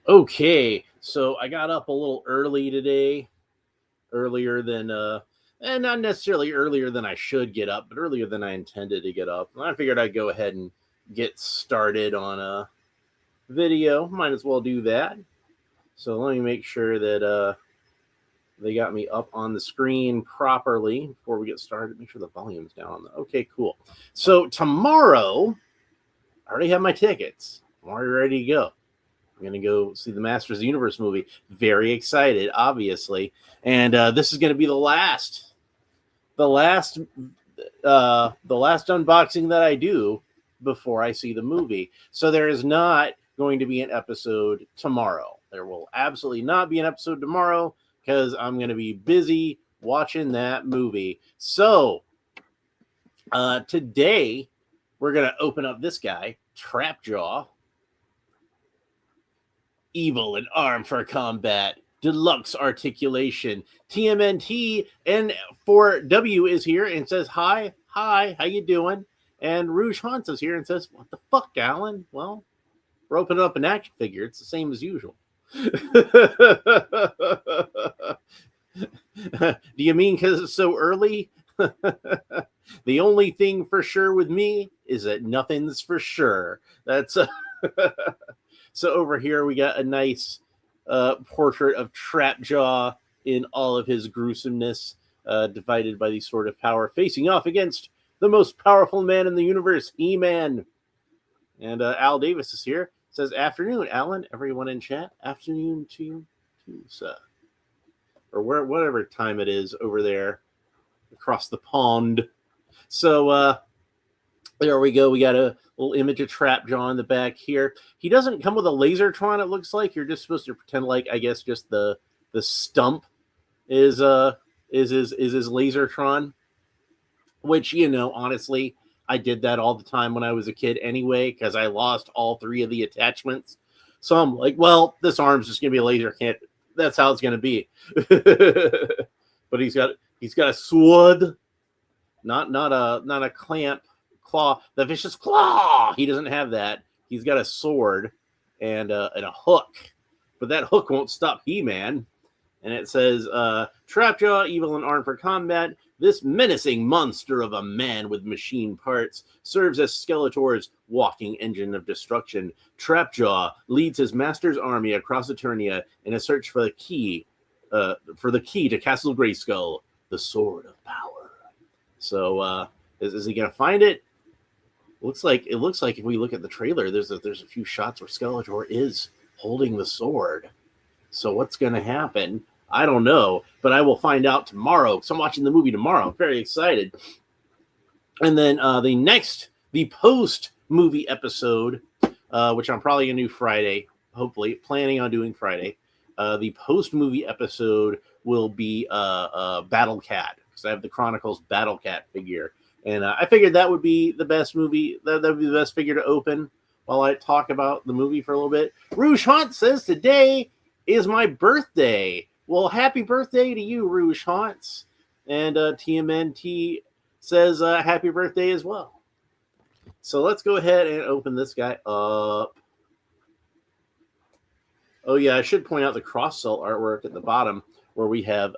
Okay, so I got up a little early today, earlier than and not necessarily earlier than I should get up, but earlier than I intended to get up. And I figured I'd go ahead and get started on a video. Might as well do that. So let me make sure that they got me up on the screen properly before we get started. Make sure the volume's down. Okay, cool. So tomorrow, I already have my tickets. I'm already ready to go. I'm going to go see the Masters of the Universe movie. Very excited, obviously. And this is going to be the last unboxing that I do before I see the movie. So there is not going to be an episode tomorrow. There will absolutely not be an episode tomorrow because I'm going to be busy watching that movie. So today we're going to open up this guy, Trapjaw. Evil and armed for combat. Deluxe articulation. TMNT and for W is here and says, hi, how you doing? And Rouge Hans is here and says, what the fuck, Alan? Well, we're opening up an action figure. It's the same as usual. Do you mean because it's so early? The only thing for sure with me is that nothing's for sure. That's so over here we got a nice portrait of Trapjaw in all of his gruesomeness, divided by the sword of power, facing off against the most powerful man in the universe, He-Man. And Al Davis is here. Says, afternoon, Alan. Everyone in chat, afternoon to you, sir. Or whatever time it is over there across the pond. So there we go. We got a little image of Trapjaw in the back here. He doesn't come with a Lasertron, it looks like. You're just supposed to pretend like, I guess, just the stump is his Lasertron. Which, you know, honestly, I did that all the time when I was a kid anyway, because I lost all three of the attachments. So I'm like, well, this arm's just gonna be a laser can't. That's how it's gonna be. But he's got a sword, not a clamp. Claw, the vicious claw. He doesn't have that. He's got a sword and a hook, but that hook won't stop He-Man. And it says, Trapjaw, evil and armed for combat. This menacing monster of a man with machine parts serves as Skeletor's walking engine of destruction. Trapjaw leads his master's army across Eternia in a search for the key to Castle Grayskull, the Sword of Power. So, is he gonna find it? It looks like if we look at the trailer, there's a few shots where Skeletor is holding the sword. So what's going to happen? I don't know, but I will find out tomorrow. So I'm watching the movie tomorrow. I'm very excited. And then the post movie episode, which I'm probably going to do Friday, hopefully planning on doing Friday. The post movie episode will be Battle Cat, because I have the Chronicles Battle Cat figure. And I figured that would be the best movie. That would be the best figure to open while I talk about the movie for a little bit. Rouge Haunt says today is my birthday. Well, happy birthday to you, Rouge Haunts. And TMNT says happy birthday as well. So let's go ahead and open this guy up. Oh, yeah, I should point out the cross-cell artwork at the bottom where we have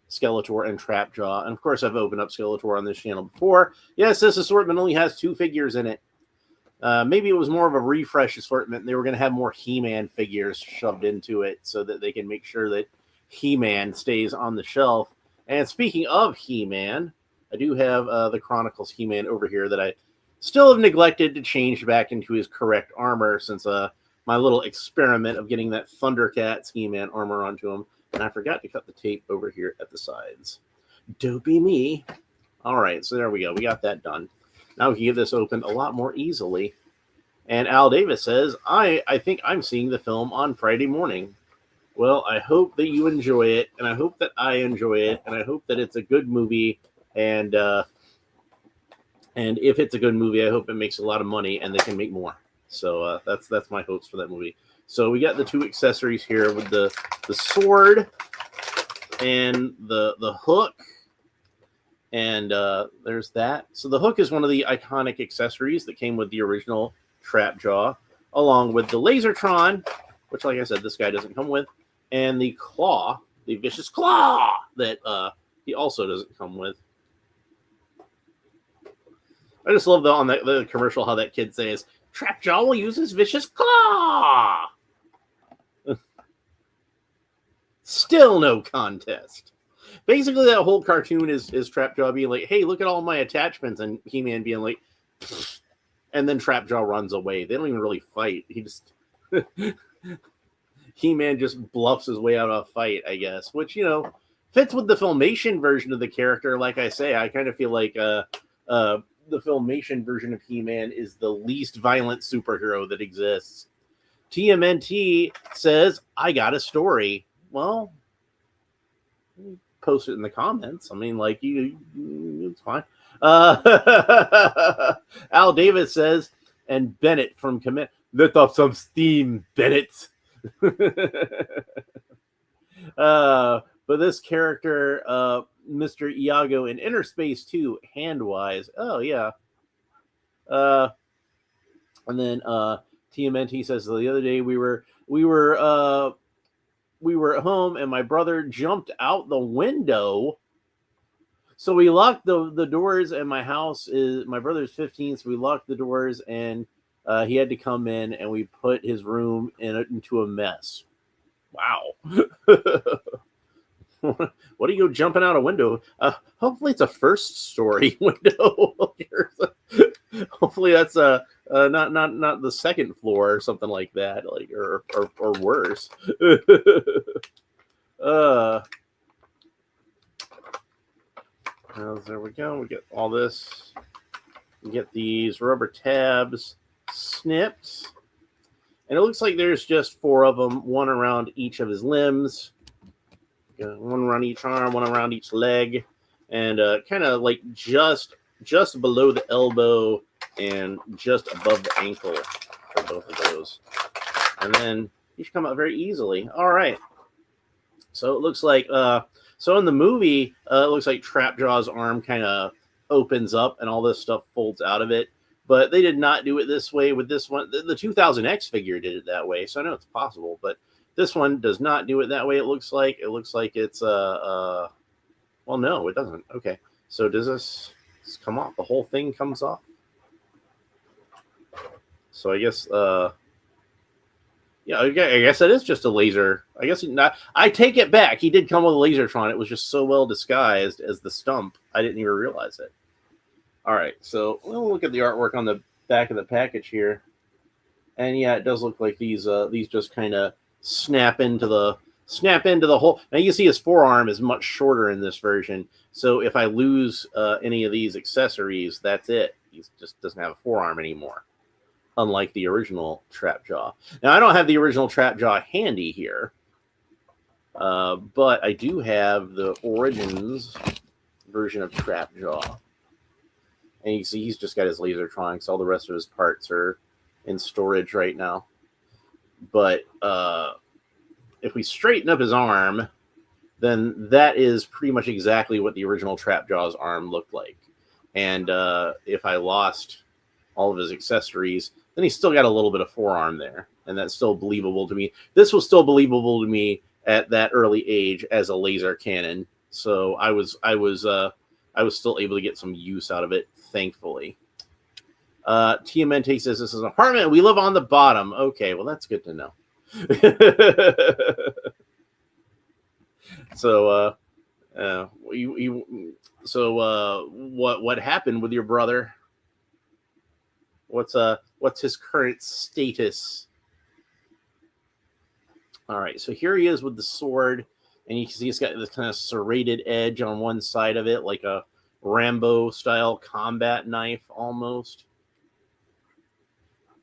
Skeletor and Trapjaw. And of course, I've opened up Skeletor on this channel before. Yes, this assortment only has 2 figures in it. Maybe it was more of a refresh assortment. They were going to have more He-Man figures shoved into it so that they can make sure that He-Man stays on the shelf. And speaking of He-Man, I do have the Chronicles He-Man over here that I still have neglected to change back into his correct armor since my little experiment of getting that Thundercats He-Man armor onto him. And I forgot to cut the tape over here at the sides. Dopey me. All right, so there we go. We got that done. Now we can get this open a lot more easily. And Al Davis says, I think I'm seeing the film on Friday morning. Well, I hope that you enjoy it, and I hope that I enjoy it, and I hope that it's a good movie. And if it's a good movie, I hope it makes a lot of money and they can make more. So that's my hopes for that movie. So we got the 2 accessories here with the sword and the hook. And there's that. So the hook is one of the iconic accessories that came with the original Trapjaw, along with the Lasertron which, like I said, this guy doesn't come with, and the claw, the vicious claw that he also doesn't come with. I just love on the commercial how that kid says, Trapjaw will use his vicious claw. Still no contest. Basically, that whole cartoon is Trapjaw being like, hey, look at all my attachments, and He-Man being like, pfft. And then Trapjaw runs away. They don't even really fight. He just He-Man just bluffs his way out of a fight, I guess, which, fits with the Filmation version of the character. Like I say, I kind of feel like the Filmation version of He-Man is the least violent superhero that exists. TMNT says, I got a story. Well, post it in the comments. I mean, like, it's fine. Al Davis says, and Bennett from Commit, let off some steam, Bennett. But this character, Mr. Iago in Inner Space 2, hand-wise. Oh, yeah. And then TMNT says, the other day we were at home and my brother jumped out the window. So we locked the doors, and my brother's 15, so we locked the doors, and he had to come in, and we put his room into a mess. Wow. What do you go jumping out a window? Hopefully it's a first story window. Hopefully that's not the second floor or something like that, like or worse. There we go. We get all this. We get these rubber tabs snipped. And it looks like there's just 4 of them, one around each of his limbs. One around each arm, one around each leg. And kind of like just below the elbow and just above the ankle for both of those. And then you should come out very easily. All right. So it looks like... So in the movie, it looks like Trapjaw's arm kind of opens up and all this stuff folds out of it. But they did not do it this way with this one. The 2000X figure did it that way, so I know it's possible. But this one does not do it that way, it looks like. It looks like it's... well, no, it doesn't. Okay. So does this come off? The whole thing comes off? So I guess... yeah, I guess it is just a laser. I guess not. I take it back. He did come with a Lasertron. It was just so well disguised as the stump, I didn't even realize it. All right, so we'll look at the artwork on the back of the package here, and yeah, it does look like these just kind of snap into the hole. Now you can see his forearm is much shorter in this version. So if I lose any of these accessories, that's it. He just doesn't have a forearm anymore. Unlike the original Trapjaw. Now, I don't have the original Trapjaw handy here, but I do have the Origins version of Trapjaw. And you see he's just got his Lasertron, because all the rest of his parts are in storage right now. But if we straighten up his arm, then that is pretty much exactly what the original Trapjaw's arm looked like. And if I lost all of his accessories, then he's still got a little bit of forearm there, and that's still believable to me. This was still believable to me at that early age as a laser cannon, so I was still able to get some use out of it, thankfully. TMNT says this is an apartment. We live on the bottom. Okay, well that's good to know. So, what happened with your brother? What's his current status? All right, so here he is with the sword, and you can see he's got this kind of serrated edge on one side of it, like a Rambo-style combat knife almost.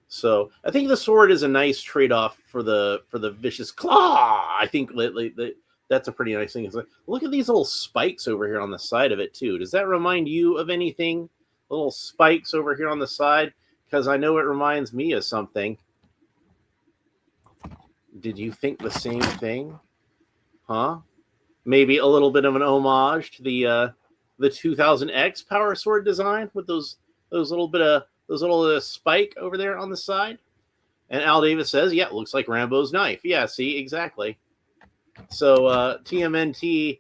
So I think the sword is a nice trade-off for the vicious claw. I think that's a pretty nice thing. It's like, look at these little spikes over here on the side of it too. Does that remind you of anything? Little spikes over here on the side? Because I know it reminds me of something. Did you think the same thing? Huh? Maybe a little bit of an homage to the 2000X Power Sword design with those little spike over there on the side. And Al Davis says, yeah, it looks like Rambo's knife. Yeah, see, exactly. So TMNT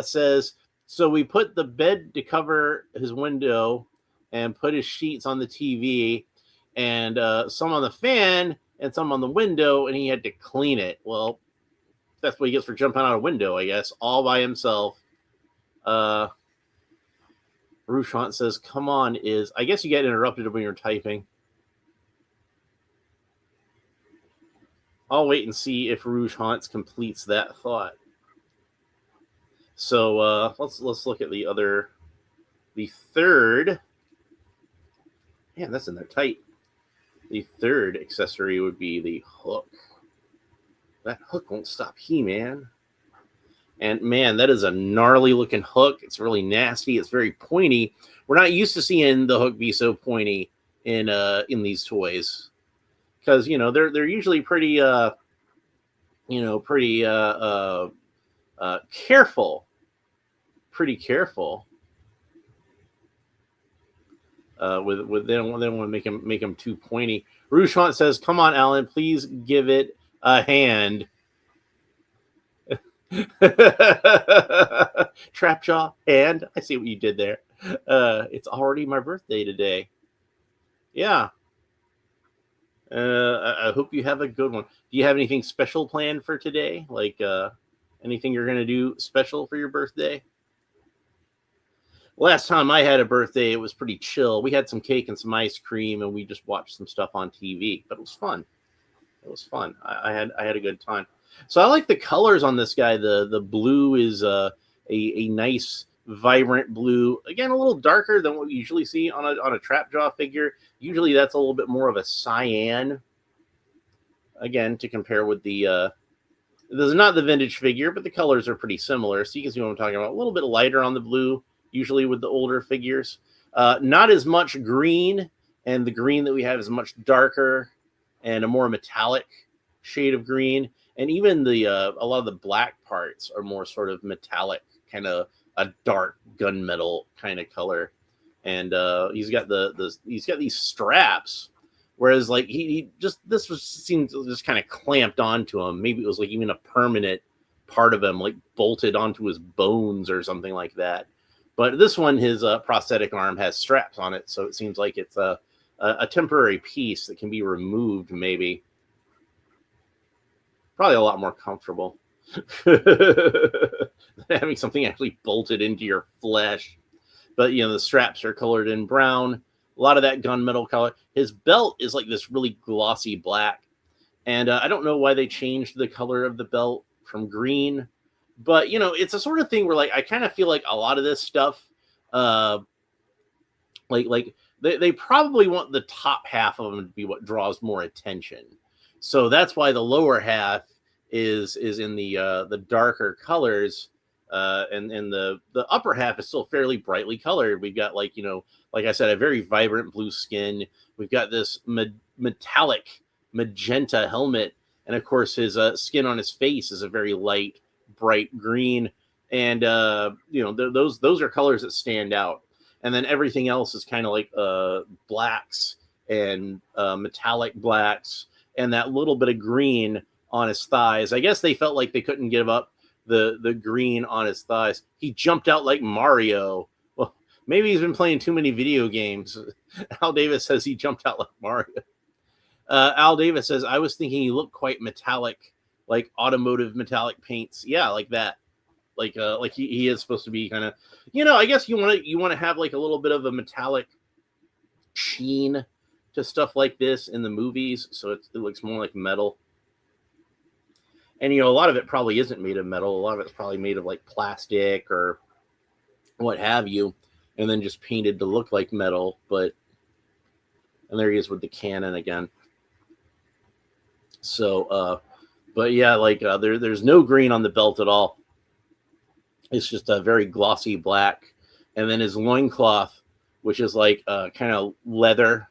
says, so we put the bed to cover his window and put his sheets on the TV and some on the fan and some on the window, and he had to clean it. Well, that's what he gets for jumping out a window, I guess, all by himself. Rushant says, come on, I guess you get interrupted when you're typing. I'll wait and see if Rouge Haunts completes that thought. So let's look at the third. Man, that's in there tight. The third accessory would be the hook. That hook won't stop He-Man. And man, that is a gnarly looking hook. It's really nasty. It's very pointy. We're not used to seeing the hook be so pointy in these toys, because they're usually pretty careful. Pretty careful. With they don't want to make him too pointy. Rouchant says, "Come on, Alan, please give it a hand." Trapjaw hand. I see what you did there. It's already my birthday today. Yeah. I hope you have a good one. Do you have anything special planned for today? Like anything you're gonna do special for your birthday? Last time I had a birthday, it was pretty chill. We had some cake and some ice cream, and we just watched some stuff on TV. But it was fun. It was fun. I had a good time. So I like the colors on this guy. The blue is a nice, vibrant blue. Again, a little darker than what we usually see on a Trapjaw figure. Usually that's a little bit more of a cyan. Again, to compare with the this is not the vintage figure, but the colors are pretty similar. So you can see what I'm talking about. A little bit lighter on the blue, usually with the older figures. Not as much green, and the green that we have is much darker and a more metallic shade of green. And even the a lot of the black parts are more sort of metallic, kind of a dark gunmetal kind of color. And he's got he's got these straps, whereas like he just seems just kind of clamped onto him. Maybe it was like even a permanent part of him, like bolted onto his bones or something like that. But this one, his prosthetic arm has straps on it, so it seems like it's a temporary piece that can be removed, maybe. Probably a lot more comfortable than having something actually bolted into your flesh. But, the straps are colored in brown. A lot of that gunmetal color. His belt is like this really glossy black. And I don't know why they changed the color of the belt from green. But, it's a sort of thing where, like, I kind of feel like a lot of this stuff, they probably want the top half of them to be what draws more attention. So that's why the lower half is in the darker colors, and the upper half is still fairly brightly colored. We've got like I said, a very vibrant blue skin. We've got this metallic magenta helmet, and of course his skin on his face is a very light, bright green. And those are colors that stand out. And then everything else is kind of like blacks and metallic blacks, and that little bit of green on his thighs. I guess they felt like they couldn't give up the green on his thighs. He jumped out like Mario. Well, maybe he's been playing too many video games. Al Davis says he jumped out like Mario. Al Davis says, I was thinking he looked quite metallic, like automotive metallic paints. Yeah, like that. Like he is supposed to be kind of, I guess you want to have like a little bit of a metallic sheen to stuff like this in the movies, so it looks more like metal. And a lot of it probably isn't made of metal. A lot of it's probably made of like plastic or what have you, and then just painted to look like metal. And there he is with the cannon again. So, but yeah, like there's no green on the belt at all. It's just a very glossy black, and then his loincloth, which is like kind of leather.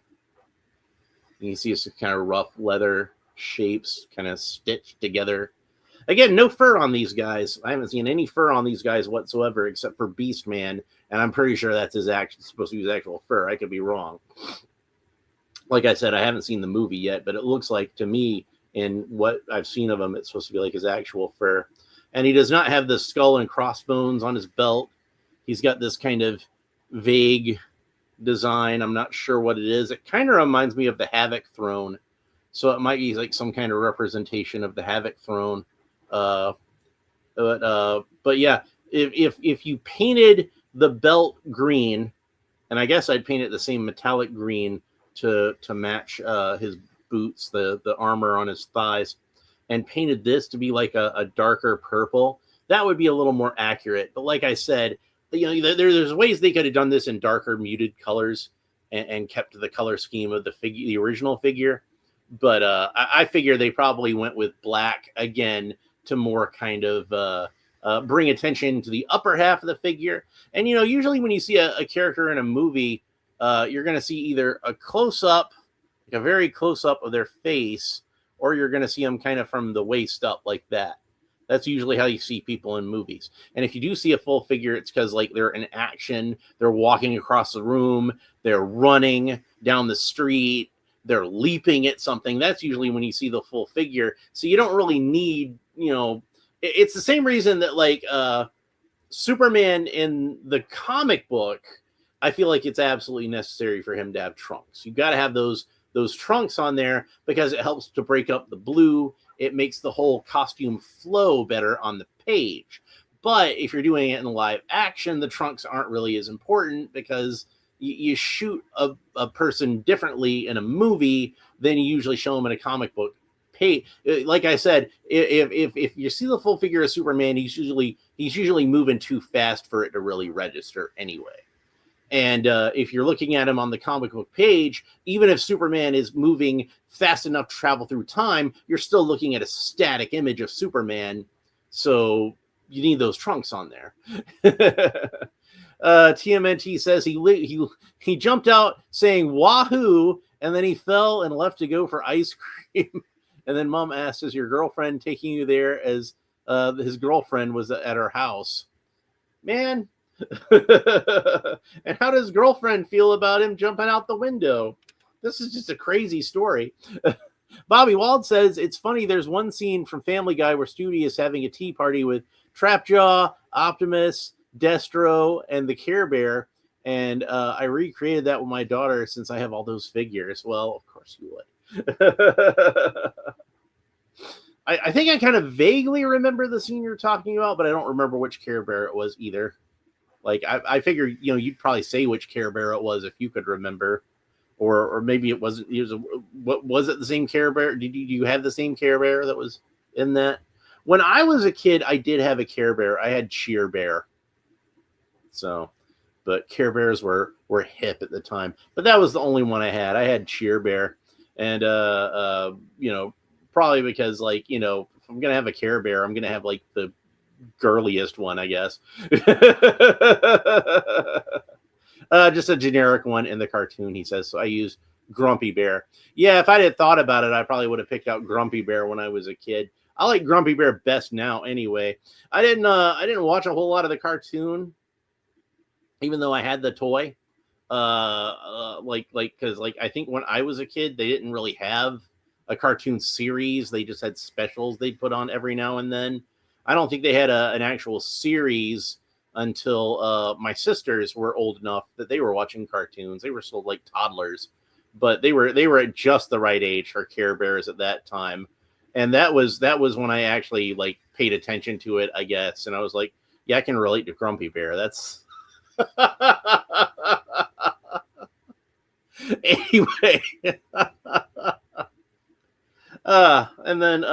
You can see it's kind of rough leather shapes, kind of stitched together. Again, no fur on these guys. I haven't seen any fur on these guys whatsoever, except for Beastman, and I'm pretty sure that's supposed to be his actual fur. I could be wrong. like I said, I haven't seen the movie yet, but it looks like to me, in what I've seen of him, it's supposed to be like his actual fur. And he does not have the skull and crossbones on his belt. He's got this kind of vague design. I'm not sure what it is. It kind of reminds me of the Havoc Throne. So it might be like some kind of representation of the Havoc Throne. But yeah, if you painted the belt green, and I guess I'd paint it the same metallic green to match his boots, the armor on his thighs, and painted this to be like a darker purple, that would be a little more accurate. But like I said, there's ways they could have done this in darker, muted colors and kept the color scheme of the original figure. But I figure they probably went with black again to more kind of bring attention to the upper half of the figure. And, usually when you see a character in a movie, you're going to see either a close-up, like a very close-up of their face, or you're going to see them kind of from the waist up like that. That's usually how you see people in movies. And if you do see a full figure, it's because like they're in action, they're walking across the room, they're running down the street, they're leaping at something. That's usually when you see the full figure. So you don't really need, it's the same reason that like Superman in the comic book, I feel like it's absolutely necessary for him to have trunks. You've got to have those trunks on there because it helps to break up the blue. It makes the whole costume flow better on the page. But if you're doing it in live action, the trunks aren't really as important because you shoot a person differently in a movie than you usually show them in a comic book page. Like I said, if you see the full figure of Superman, he's usually moving too fast for it to really register anyway. And if you're looking at him on the comic book page, even if Superman is moving fast enough to travel through time, you're still looking at a static image of Superman. So you need those trunks on there. TMNT says he jumped out saying "Wahoo!" and then he fell and left to go for ice cream. And then Mom asked, "Is your girlfriend taking you there?" As his girlfriend was at her house. Man. And how does girlfriend feel about him jumping out the window? This is just a crazy story. Bobby Wald says it's funny. There's one scene from Family Guy where Stewie is having a tea party with Trapjaw, Optimus, Destro, and the Care Bear, and I recreated that with my daughter since I have all those figures. Well, of course you would. I think I kind of vaguely remember the scene you're talking about, but I don't remember which Care Bear it was either. Like I figure, you'd probably say which Care Bear it was if you could remember, or maybe it wasn't. What was it? The same Care Bear? Do you have the same Care Bear that was in that? When I was a kid, I did have a Care Bear. I had Cheer Bear. So, but Care Bears were hip at the time. But that was the only one I had. I had Cheer Bear, and probably because like if I'm gonna have a Care Bear, I'm gonna have like the girliest one, I guess. Just a generic one in the cartoon, he says. So I use Grumpy Bear. Yeah, if I had thought about it, I probably would have picked out Grumpy Bear when I was a kid. I like Grumpy Bear best now anyway. I didn't watch a whole lot of the cartoon, even though I had the toy. Because I think when I was a kid, they didn't really have a cartoon series. They just had specials they'd put on every now and then. I don't think they had an actual series until my sisters were old enough that they were watching cartoons. They were still like toddlers, but they were at just the right age for Care Bears at that time. And that was when I actually like paid attention to it, I guess. And I was like, yeah, I can relate to Grumpy Bear. That's anyway. And then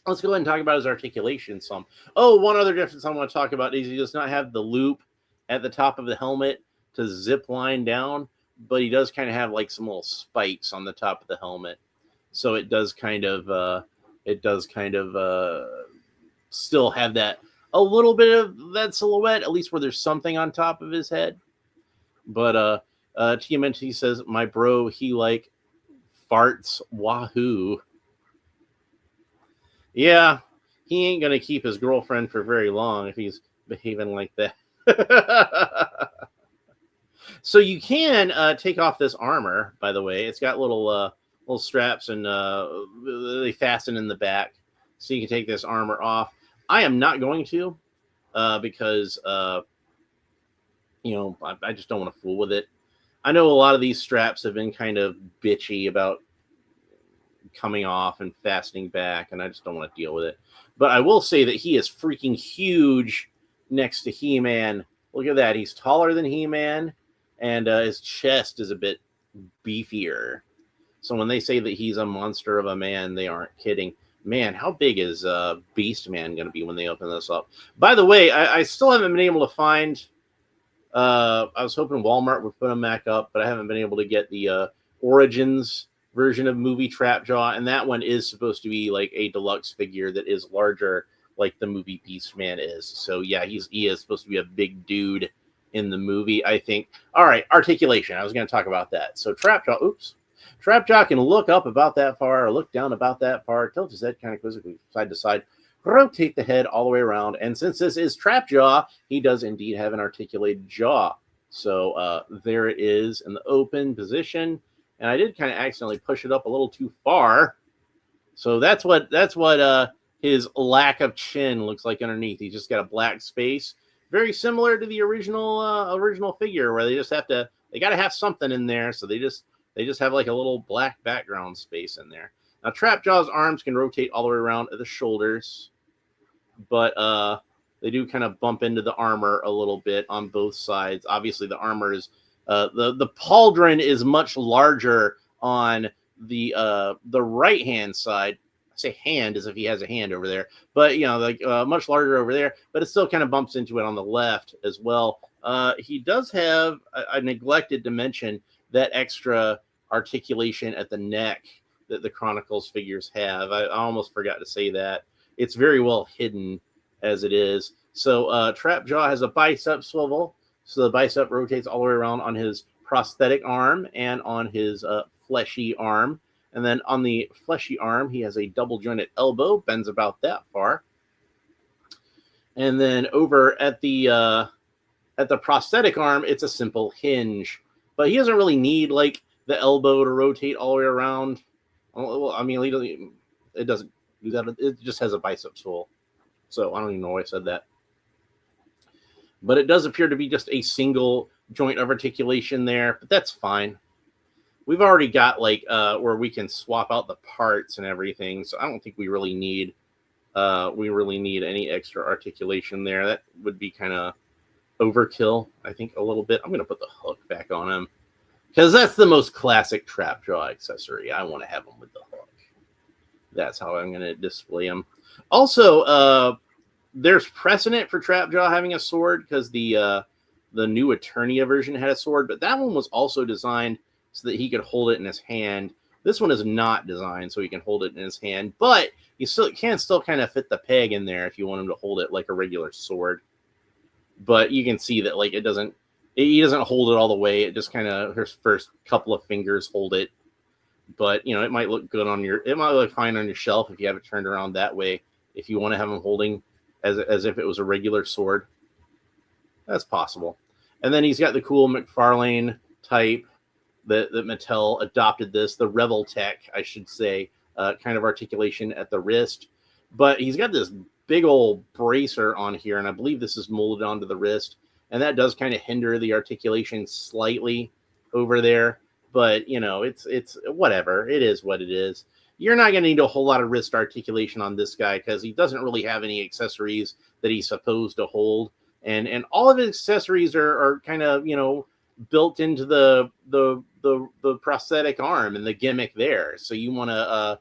let's go ahead and talk about his articulation some. Oh, one other difference I want to talk about is he does not have the loop at the top of the helmet to zip line down, but he does kind of have like some little spikes on the top of the helmet. So it does kind of still have that a little bit of that silhouette, at least where there's something on top of his head. But TMNT says, my bro, he like farts wahoo. Yeah, he ain't going to keep his girlfriend for very long if he's behaving like that. So you can take off this armor, by the way. It's got little straps and they fasten in the back. So you can take this armor off. I am not going to because, I just don't want to fool with it. I know a lot of these straps have been kind of bitchy about coming off and fastening back, and I just don't want to deal with it. But I will say that he is freaking huge next to He-Man. Look at that. He's taller than He-Man, and his chest is a bit beefier. So when they say that he's a monster of a man, they aren't kidding. Man, how big is Beast Man going to be when they open this up? By the way, I still haven't been able to find... I was hoping Walmart would put them back up, but I haven't been able to get the Origins version of movie Trapjaw, and that one is supposed to be like a deluxe figure that is larger like the movie Beastman is. So yeah, he is supposed to be a big dude in the movie, I think. All right, articulation. I was going to talk about that. So Trapjaw can look up about that far or look down about that far, tilt his head kind of quizzically side to side, rotate the head all the way around. And since this is Trapjaw, he does indeed have an articulated jaw. So there it is in the open position. And I did kind of accidentally push it up a little too far. So that's what his lack of chin looks like underneath. He's just got a black space, very similar to the original figure, where they got to have something in there. So they just have like a little black background space in there. Now Trapjaw's arms can rotate all the way around at the shoulders, but they do kind of bump into the armor a little bit on both sides. Obviously, the armor is the pauldron is much larger on the right hand side. I say hand as if he has a hand over there, but much larger over there. But it still kind of bumps into it on the left as well. He does have, I neglected to mention, that extra articulation at the neck that the Chronicles figures have. I almost forgot to say that. It's very well hidden as it is. So Trapjaw has a bicep swivel. So the bicep rotates all the way around on his prosthetic arm and on his fleshy arm. And then on the fleshy arm, he has a double jointed elbow, bends about that far. And then over at the prosthetic arm, it's a simple hinge. But he doesn't really need like the elbow to rotate all the way around. Well, I mean, it doesn't do that. It just has a bicep swivel. So I don't even know why I said that. But it does appear to be just a single joint of articulation there, but that's fine. We've already got like where we can swap out the parts and everything, so I don't think we really need any extra articulation there. That would be kind of overkill, I think, a little bit. I'm going to put the hook back on him because that's the most classic Trapjaw accessory. I want to have him with the hook. That's how I'm going to display him. Also, there's precedent for Trapjaw having a sword because the new Eternia version had a sword, but that one was also designed so that he could hold it in his hand. This one is not designed so he can hold it in his hand, but you can still kind of fit the peg in there if you want him to hold it like a regular sword. But you can see that like he doesn't hold it all the way. It just kind of his first couple of fingers hold it. But it might look good it might look fine on your shelf if you have it turned around that way. If you want to have him holding as if it was a regular sword, that's possible. And then he's got the cool McFarlane type that Mattel adopted the Rebel Tech, I should say, kind of articulation at the wrist. But he's got this big old bracer on here, and I believe this is molded onto the wrist, and that does kind of hinder the articulation slightly over there. But it's whatever. It is what it is. You're not going to need a whole lot of wrist articulation on this guy because he doesn't really have any accessories that he's supposed to hold. And all of his accessories are kind of, built into the prosthetic arm and the gimmick there. So you want to,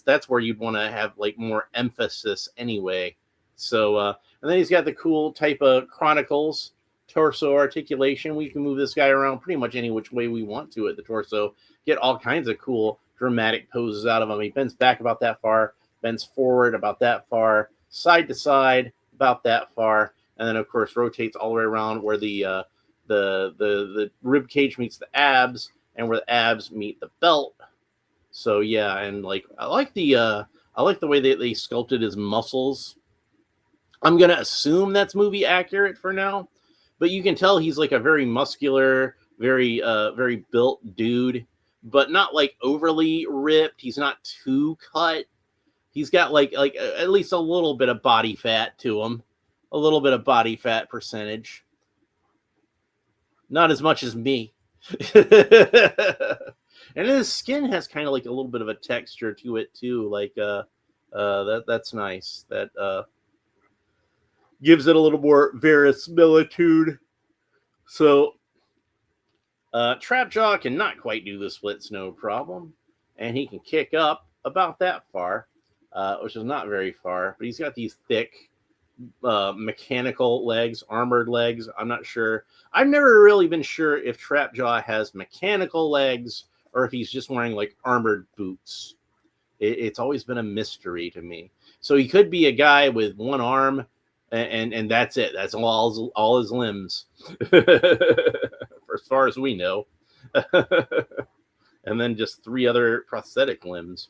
that's where you'd want to have like more emphasis anyway. So, and then he's got the cool type of Chronicles torso articulation. We can move this guy around pretty much any which way we want to at the torso, get all kinds of cool dramatic poses out of him. He bends back about that far, bends forward about that far, side to side about that far, and then of course rotates all the way around where the rib cage meets the abs and where the abs meet the belt. So yeah, and like I like the way they sculpted his muscles. I'm gonna assume that's movie accurate for now, but you can tell he's like a very muscular, very built dude, but not like overly ripped. He's not too cut. He's got like at least a little bit of body fat to him, a little bit of body fat percentage. Not as much as me. And his skin has kind of like a little bit of a texture to it too. Like that's nice. That gives it a little more verisimilitude. So Trapjaw can not quite do the splits, no problem, and he can kick up about that far, which is not very far. But he's got these thick mechanical legs, armored legs. I'm not sure. I've never really been sure if Trapjaw has mechanical legs or if he's just wearing like armored boots. It's always been a mystery to me. So he could be a guy with one arm and that's it. That's all his limbs, as far as we know. And then just 3 other prosthetic limbs.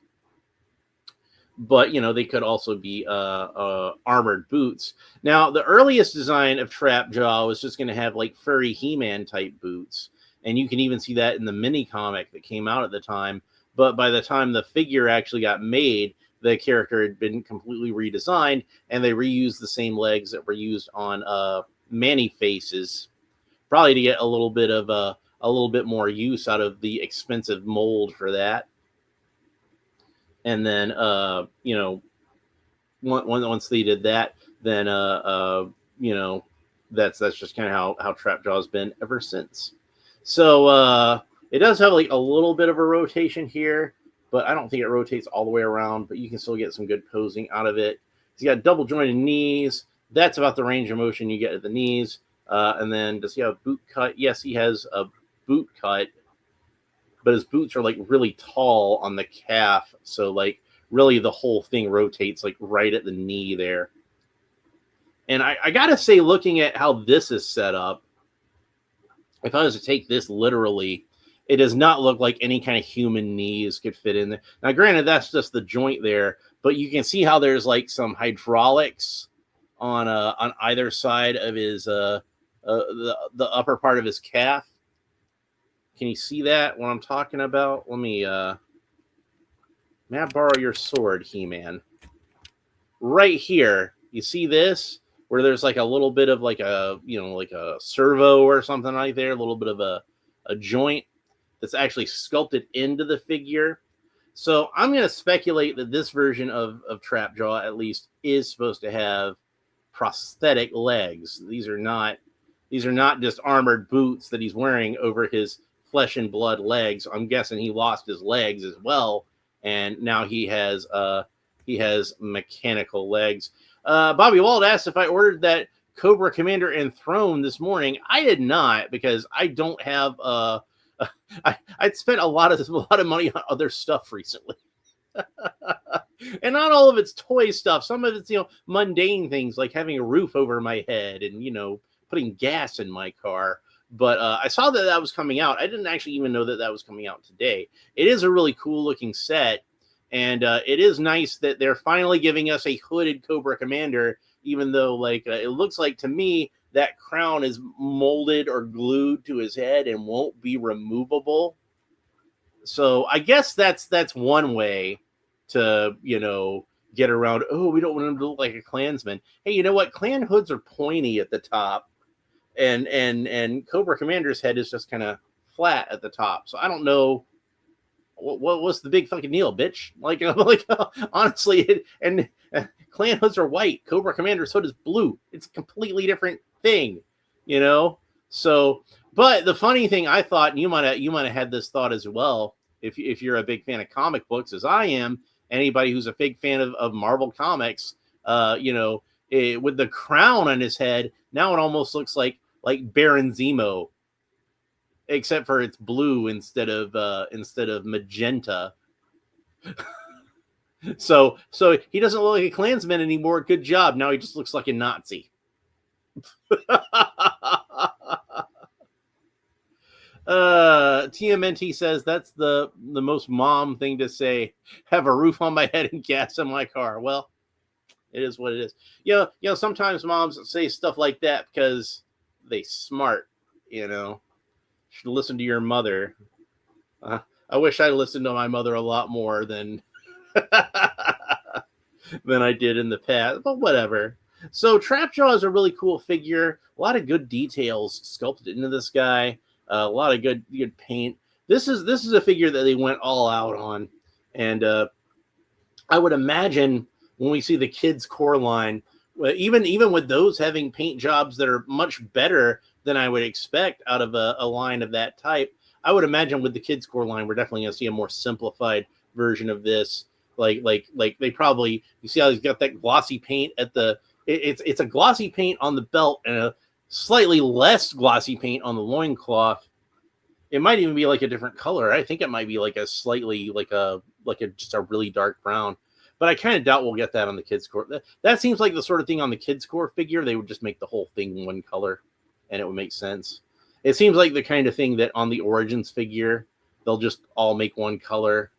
But, you know, they could also be armored boots. Now, the earliest design of Trapjaw was just going to have like furry He-Man type boots. And you can even see that in the mini comic that came out at the time. But by the time the figure actually got made, the character had been completely redesigned, and they reused the same legs that were used on Man-E-Faces, probably to get a little bit more use out of the expensive mold for that. And then, you know, once they did that, then, you know, that's just kind of how Trapjaw's been ever since. So it does have like a little bit of a rotation here, but I don't think it rotates all the way around, but you can still get some good posing out of it. He's got double jointed knees. That's about the range of motion you get at the knees. And then does he have a boot cut? Yes, he has a boot cut, but his boots are like really tall on the calf. So like really the whole thing rotates like right at the knee there. And I got to say, looking at how this is set up, if I was to take this literally, it does not look like any kind of human knees could fit in there. Now, granted, that's just the joint there, but you can see how there's like some hydraulics on either side of his the upper part of his calf. Can you see that? What I'm talking about? Let me. May I borrow your sword, He-Man? Right here, you see this? Where there's like a little bit of like a, you know, like a servo or something right there, a little bit of a joint that's actually sculpted into the figure. So I'm going to speculate that this version of Trapjaw, at least, is supposed to have prosthetic legs. These are not just armored boots that he's wearing over his flesh and blood legs. I'm guessing he lost his legs as well, and now he has mechanical legs. Bobby Wald asked if I ordered that Cobra Commander Enthroned this morning. I did not, because I don't have I'd spent a lot of money on other stuff recently. And not all of it's toy stuff. Some of it's, you know, mundane things like having a roof over my head and, you know, putting gas in my car. But I saw that was coming out. I didn't actually even know that was coming out today. It is a really cool looking set. And it is nice that they're finally giving us a hooded Cobra Commander, even though like it looks like to me that crown is molded or glued to his head and won't be removable. So I guess that's one way to, you know, get around. Oh, we don't want him to look like a Klansman. Hey, you know what? Klan hoods are pointy at the top, and Cobra Commander's head is just kind of flat at the top. So I don't know what's the big fucking deal, bitch. Like honestly, and Klan hoods are white. Cobra Commander's hood is blue. It's a completely different thing, you know. So, but the funny thing, I thought, you might have had this thought as well, if you're a big fan of comic books as I am. Anybody who's a big fan of Marvel comics, you know, with the crown on his head, now it almost looks like Baron Zemo, except for it's blue instead of magenta. So he doesn't look like a Klansman anymore. Good job. Now he just looks like a Nazi. TMNT says that's the most mom thing to say. Have a roof on my head and gas in my car. Well, it is what it is. You know, sometimes moms say stuff like that because they smart, you know. Should listen to your mother. I wish I listened to my mother a lot more than than I did in the past, but whatever. So Trapjaw is a really cool figure. A lot of good details sculpted into this guy. A lot of good paint. This is a figure that they went all out on, and I would imagine when we see the kids core line, even with those having paint jobs that are much better than I would expect out of a line of that type, I would imagine with the kids core line, we're definitely going to see a more simplified version of this. Like they probably, you see how he's got that glossy paint at the, it's a glossy paint on the belt and a slightly less glossy paint on the loincloth. It might even be like a different color. I think it might be like a slightly like a just a really dark brown. But I kind of doubt we'll get that on the kids core. That seems like the sort of thing on the kids core figure. They would just make the whole thing one color, and it would make sense. It seems like the kind of thing that on the Origins figure, they'll just all make one color.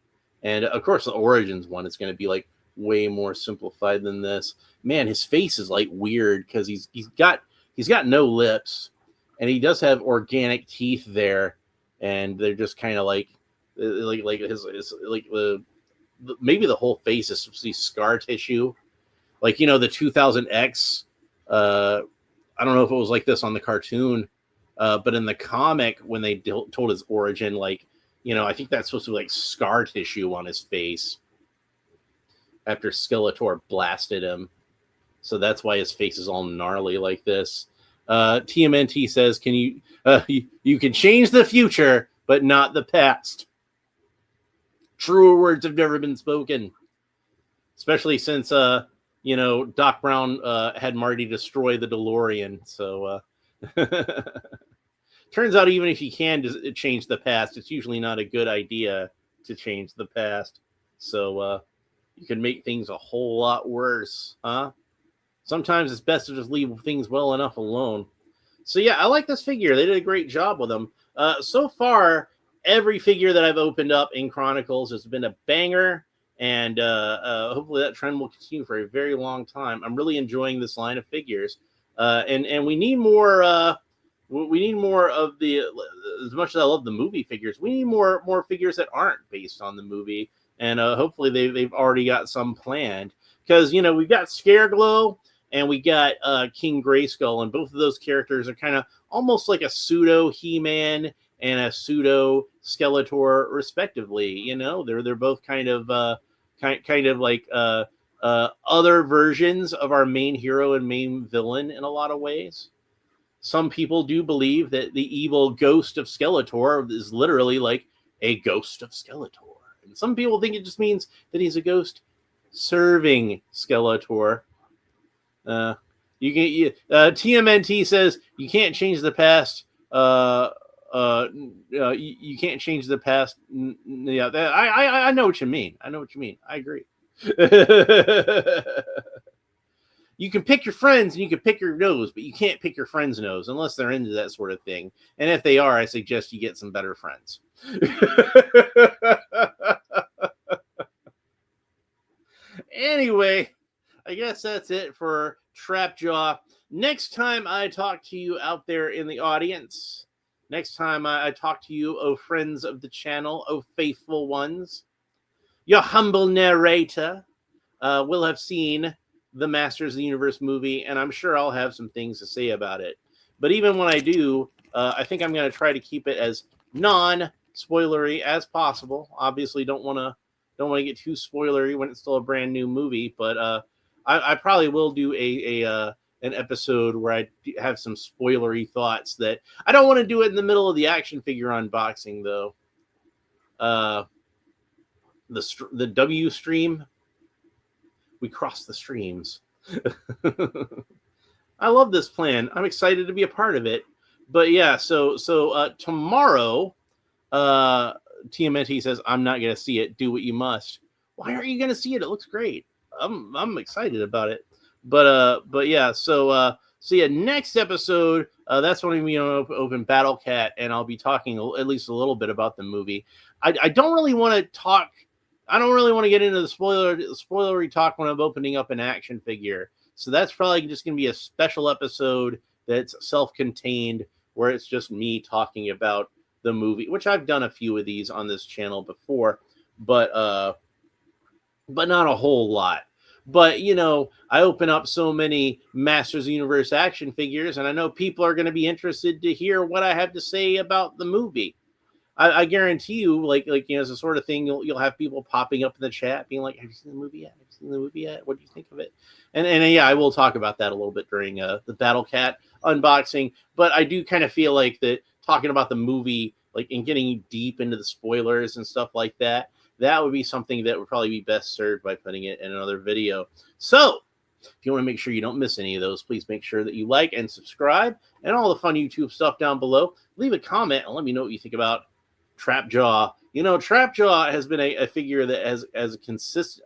And of course, the Origins one is going to be like way more simplified than this. Man, his face is like weird because he's got no lips, and he does have organic teeth there, and they're just kind of like his maybe the whole face is supposed to be scar tissue, like, you know, the 2000X. I don't know if it was like this on the cartoon, but in the comic when they told his origin, like, you know, I think that's supposed to be like scar tissue on his face after Skeletor blasted him. So that's why his face is all gnarly like this. TMNT says, "Can you can change the future, but not the past." Truer words have never been spoken, especially since you know, Doc Brown had Marty destroy the DeLorean. So turns out even if you can change the past, it's usually not a good idea to change the past. So you can make things a whole lot worse, huh? Sometimes it's best to just leave things well enough alone. So yeah, I like this figure. They did a great job with them. So far, every figure that I've opened up in Chronicles has been a banger, and hopefully that trend will continue for a very long time. I'm really enjoying this line of figures, and we need more. We need more of the. As much as I love the movie figures, we need more figures that aren't based on the movie, and hopefully they've already got some planned. Because, you know, we've got Scareglow and we got King Grayskull, and both of those characters are kind of almost like a pseudo He-Man and a pseudo Skeletor, respectively. You know, they're both kind of like other versions of our main hero and main villain in a lot of ways. Some people do believe that the evil ghost of Skeletor is literally like a ghost of Skeletor, and some people think it just means that he's a ghost serving Skeletor. TMNT says you can't change the past. You can't change the past. Yeah, I know what you mean. I know what you mean. I agree. You can pick your friends and you can pick your nose, but you can't pick your friend's nose unless they're into that sort of thing. And if they are, I suggest you get some better friends. Anyway, I guess that's it for Trapjaw. Next time I talk to you out there in the audience, next time I talk to you, oh friends of the channel, oh faithful ones, your humble narrator will have seen the Masters of the Universe movie, and I'm sure I'll have some things to say about it. But even when I do, I think I'm going to try to keep it as non-spoilery as possible. Obviously, don't want to get too spoilery when it's still a brand new movie, but I probably will do an episode where I have some spoilery thoughts. That I don't want to do it in the middle of the action figure unboxing, though. The W stream, we cross the streams. I love this plan. I'm excited to be a part of it. But yeah, so tomorrow, TMNT says, I'm not going to see it. Do what you must. Why aren't you going to see it? It looks great. I'm excited about it. But yeah, so yeah, next episode, that's when we open Battle Cat, and I'll be talking at least a little bit about the movie. I don't really want to talk. I don't really want to get into the spoilery talk when I'm opening up an action figure. So that's probably just going to be a special episode that's self-contained, where it's just me talking about the movie, which I've done a few of these on this channel before, but not a whole lot. But, you know, I open up so many Masters of the Universe action figures, and I know people are going to be interested to hear what I have to say about the movie. I guarantee you, like you know, it's the sort of thing you'll have people popping up in the chat being like, "Have you seen the movie yet? Have you seen the movie yet? What do you think of it?" And yeah, I will talk about that a little bit during the Battle Cat unboxing. But I do kind of feel like that talking about the movie, like, and getting deep into the spoilers and stuff like that, that would be something that would probably be best served by putting it in another video. So if you want to make sure you don't miss any of those, please make sure that you like and subscribe and all the fun YouTube stuff down below. Leave a comment and let me know what you think about Trapjaw. You know, Trapjaw has been a figure that has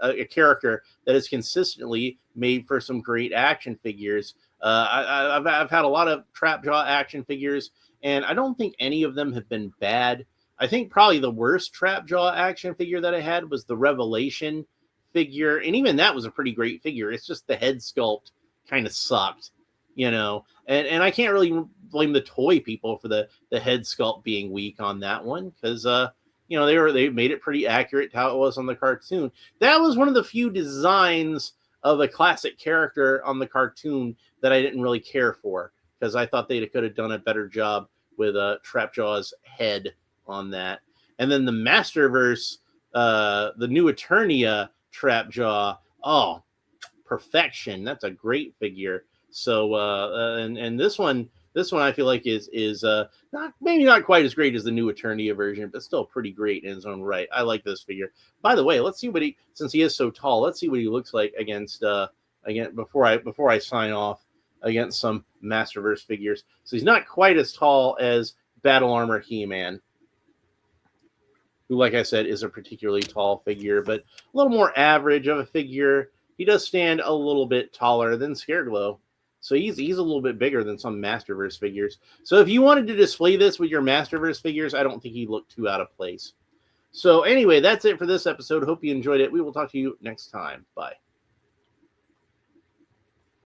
a character that has consistently made for some great action figures. I've had a lot of Trapjaw action figures, and I don't think any of them have been bad. I think probably the worst Trapjaw action figure that I had was the Revelation figure, and even that was a pretty great figure. It's just the head sculpt kind of sucked, you know, and I can't really blame the toy people for the head sculpt being weak on that one, because you know, they made it pretty accurate to how it was on the cartoon. That was one of the few designs of a classic character on the cartoon that I didn't really care for, because I thought they could have done a better job with Trapjaw's head on that. And then the Masterverse, the new Eternia Trapjaw, oh, perfection. That's a great figure. So and this one I feel like is not quite as great as the new Eternia version, but still pretty great in his own right. I like this figure. By the way, let's see what since he is so tall, let's see what he looks like against before I sign off against some Masterverse figures. So he's not quite as tall as Battle Armor He-Man, who, like I said, is a particularly tall figure, but a little more average of a figure. He does stand a little bit taller than Scareglow. So he's a little bit bigger than some Masterverse figures. So if you wanted to display this with your Masterverse figures, I don't think he'd look too out of place. So anyway, that's it for this episode. Hope you enjoyed it. We will talk to you next time. Bye.